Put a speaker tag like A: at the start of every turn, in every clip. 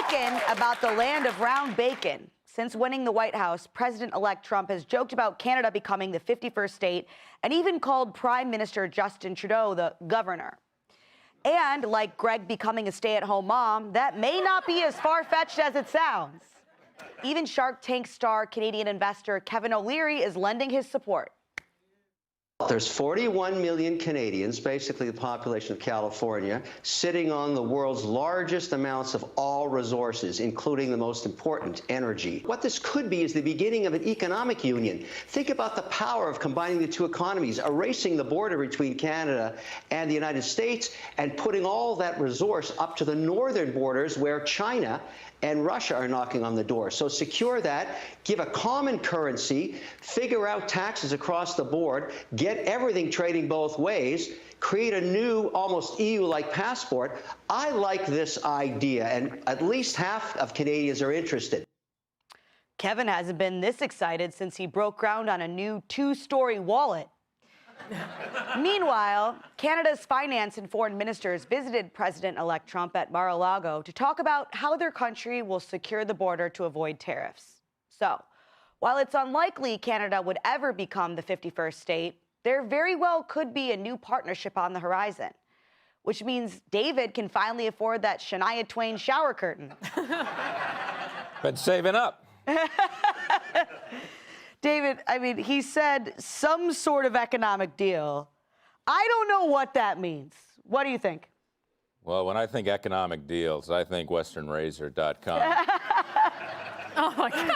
A: Speaking about the land of round bacon, since winning the White House, President-elect Trump has joked about Canada becoming the 51st state and even called Prime Minister Justin Trudeau the governor. And like Greg becoming a stay-at-home mom, that may not be as far-fetched as it sounds. Even Shark Tank star Canadian investor Kevin O'Leary is lending his support.
B: There's 41 million Canadians, basically the population of California, sitting on the world's largest amounts of all resources, including the most important, energy. What this could be is the beginning of an economic union. Think about the power of combining the two economies, erasing the border between Canada and the United States, and putting all that resource up to the northern borders where China and Russia are knocking on the door. So secure that, give a common currency, figure out taxes across the board, get everything trading both ways, create a new, almost EU-like passport. I like this idea, and at least half of Canadians are interested.
A: Kevin hasn't been this excited since he broke ground on a new 2-story wallet. Meanwhile, Canada's finance and foreign ministers visited President-elect Trump at Mar-a-Lago to talk about how their country will secure the border to avoid tariffs. So, while it's unlikely Canada would ever become the 51st state, there very well could be a new partnership on the horizon, which means David can finally afford that Shania Twain shower curtain.
C: Been saving up.
A: David, I mean, he said some sort of economic deal. I don't know what that means. What do you think?
C: Well, when I think economic deals, I think westernrazor.com.
D: Oh, my God.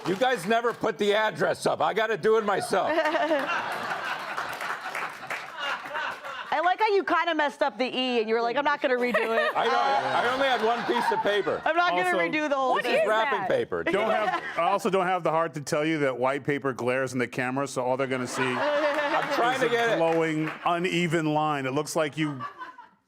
C: You guys never put the address up. I got to do it myself.
A: I like how you kind of messed up the E, and you were like, I'm not going to redo it.
C: I only had one piece of paper.
A: I'm not going to redo the whole
C: This
A: thing.
C: is wrapping paper.
E: I also don't have the heart to tell you that white paper glares in the camera, so all they're going to see
C: I'm trying to get
E: is a
C: it.
E: glowing, uneven line. It looks like you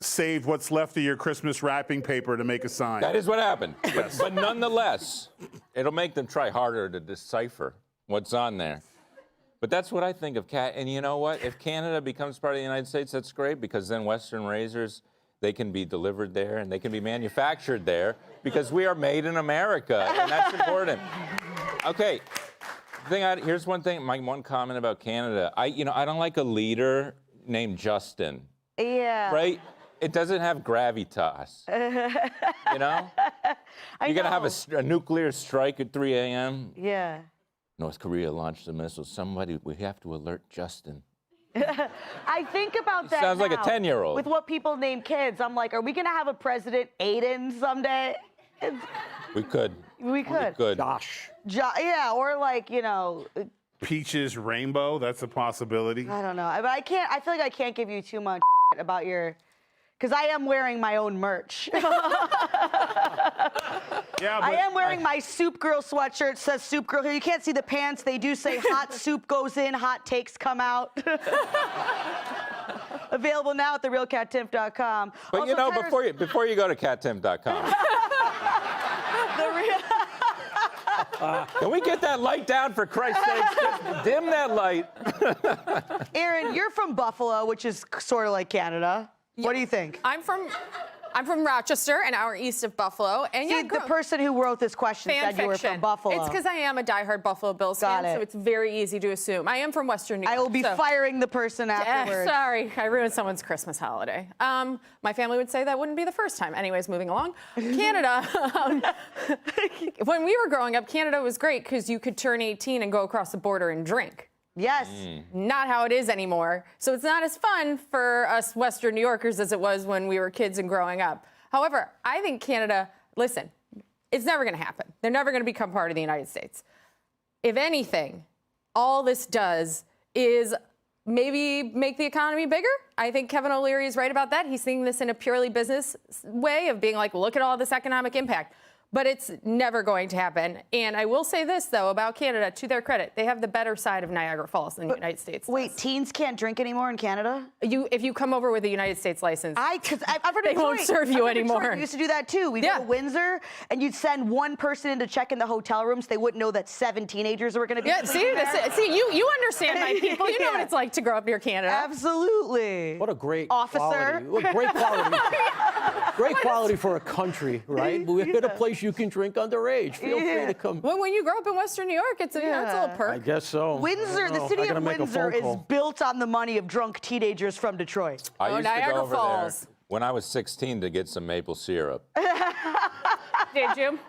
E: saved what's left of your Christmas wrapping paper to make a sign.
C: That is what happened.
E: Yes.
C: But nonetheless, it'll make them try harder to decipher what's on there. But that's what I think of and you know what? If Canada becomes part of the United States, that's great, because then Western razors, they can be delivered there and they can be manufactured there, because we are made in America, and that's important. Okay, here's one thing, my one comment about Canada. I don't like a leader named Justin.
A: Yeah.
C: Right? It doesn't have gravitas. You know? You're going to have a nuclear strike at 3 a.m.?
A: Yeah.
C: North Korea launched a missile. We have to alert Justin.
A: I think about that
C: Sounds like a
A: now.
C: 10-year-old.
A: With what people name kids, I'm like, are we going to have a President Aiden someday?
C: We could.
A: We could.
E: Josh.
A: Yeah, or like,
E: Peaches Rainbow, that's a possibility.
A: I don't know. But I feel like I can't give you too much about because I am wearing my own merch.
E: Yeah,
A: I am wearing my Soup Girl sweatshirt. It says Soup Girl here. You can't see the pants. They do say hot soup goes in, hot takes come out. Available now at therealcattimp.com.
C: But
A: Also,
C: before you go to cattimp.com. Can we get that light down, for Christ's sake? Just dim that light.
A: Aaron, you're from Buffalo, which is sort of like Canada. What do you think?
D: I'm from Rochester, an hour east of Buffalo. And
A: See, the person who wrote this question
D: fan
A: said you were from Buffalo.
D: It's because I am a diehard Buffalo Bills fan, so it's very easy to assume. I am from Western New York.
A: I will be firing the person afterwards.
D: Sorry, I ruined someone's Christmas holiday. My family would say that wouldn't be the first time. Anyways, moving along. Canada, when we were growing up, Canada was great because you could turn 18 and go across the border and drink.
A: Yes.
D: Not how it is anymore. So it's not as fun for us Western New Yorkers as it was when we were kids and growing up. However, I think Canada, listen, it's never going to happen. They're never going to become part of the United States. If anything, all this does is maybe make the economy bigger. I think Kevin O'Leary is right about that. He's seeing this in a purely business way of being like, look at all this economic impact. But it's never going to happen. And I will say this, though, about Canada, to their credit, they have the better side of Niagara Falls than the United States.
A: Wait, teens can't drink anymore in Canada?
D: If you come over with a United States license,
A: I've heard
D: they won't serve you anymore.
A: We used to do that, too. We'd go to Windsor, and you'd send one person in to check in the hotel rooms. So they wouldn't know that 7 teenagers were going to be
D: see, you understand my people. You know what it's like to grow up near Canada.
A: Absolutely.
F: What a great
A: officer.
F: Quality. What great quality. Great quality for a country, right? We're at a place you can drink underage. Feel free to come.
D: Well, when you grow up in Western New York, it's a, you know, it's a little perk.
F: I guess so.
A: Windsor, the city of Windsor is built on the money of drunk teenagers from Detroit.
C: I used to
D: Niagara
C: go over
D: Falls.
C: there when I was 16 to get some maple syrup.
D: Did you?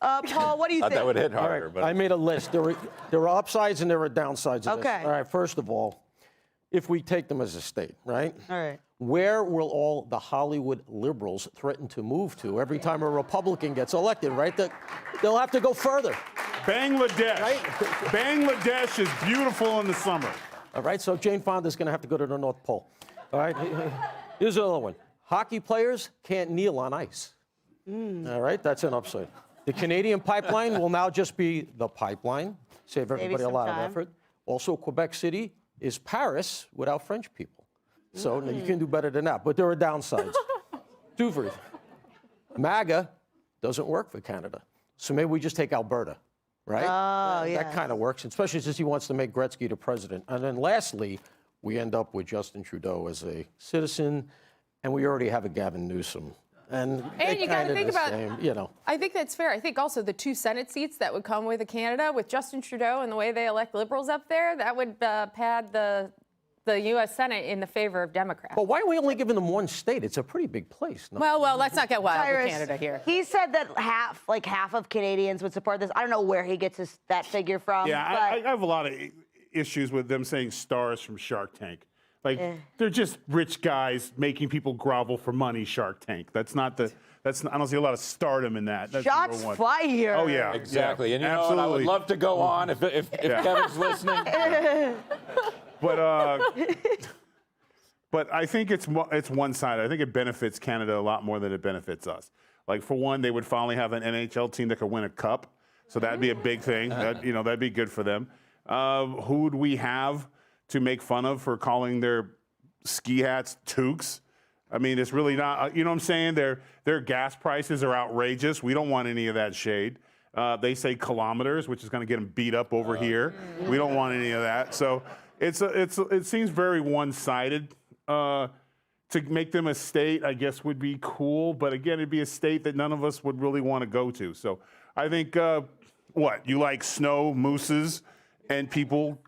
A: Paul, what do you
C: Thought
A: think?
C: that would hit
F: All
C: harder.
F: right,
C: But
F: I made a list. There are upsides and there are downsides of this.
A: Okay.
F: All right, first of all, if we take them as a state, right?
A: All right.
F: Where will all the Hollywood liberals threaten to move to every time a Republican gets elected, right? They'll have to go further.
E: Bangladesh.
F: Right?
E: Bangladesh is beautiful in the summer.
F: All right, so Jane Fonda's going to have to go to the North Pole. All right, here's another one. Hockey players can't kneel on ice. All right, that's an upside. The Canadian pipeline will now just be the pipeline, save everybody a
A: some
F: lot
A: time.
F: of effort. Also, Quebec City is Paris without French people. So you can do better than that, but there are downsides. Duvers. MAGA doesn't work for Canada. So maybe we just take Alberta, right?
A: Oh, yeah.
F: That kind of works, especially since he wants to make Gretzky the president. And then lastly, we end up with Justin Trudeau as a citizen, and we already have a Gavin Newsom. And
D: you got to think about,
F: you know.
D: I think that's fair. I think also the 2 Senate seats that would come with Canada, with Justin Trudeau and the way they elect liberals up there, that would pad the U.S. Senate in the favor of Democrats.
F: But why are we only giving them one state? It's a pretty big place. No?
D: Well, let's not get wild with
A: Tyrus,
D: Canada here.
A: He said that half of Canadians would support this. I don't know where he gets that figure from.
E: Yeah,
A: but
E: I have a lot of issues with them saying stars from Shark Tank. Like, they're just rich guys making people grovel for money, Shark Tank. I don't see a lot of stardom in that. That's
A: shots
E: number one.
A: fired.
E: Oh, yeah.
C: exactly.
E: Yeah,
C: And you know what? I would
E: absolutely.
C: love to go on if Kevin's listening.
E: But I think it's one side. I think it benefits Canada a lot more than it benefits us. Like, for one, they would finally have an NHL team that could win a cup. So that'd be a big thing. That'd be good for them. Who would we have to make fun of for calling their ski hats toques? I mean, it's really not, you know what I'm saying? Their gas prices are outrageous. We don't want any of that shade. They say kilometers, which is going to get them beat up over here. We don't want any of that. So it seems very one-sided. To make them a state, I guess, would be cool. But again, it'd be a state that none of us would really want to go to. So I think, you like snow, mooses, and people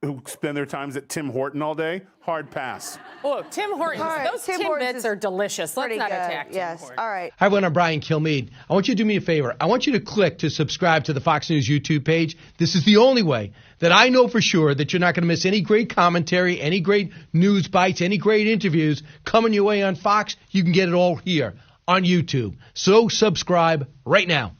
E: who spend their times at Tim Horton all day? Hard pass.
D: Oh, Tim Hortons.
A: All right,
D: Those
A: Tim
D: Tim
A: Hortons
D: bits
A: is
D: are delicious. Let's
A: Pretty
D: not
A: good.
D: attack Tim
A: Yes.
D: Hortons.
A: All right.
G: Hi, everyone. I'm Brian Kilmeade. I want you to do me a favor. I want you to click to subscribe to the Fox News YouTube page. This is the only way that I know for sure that you're not going to miss any great commentary, any great news bites, any great interviews coming your way on Fox. You can get it all here on YouTube. So subscribe right now.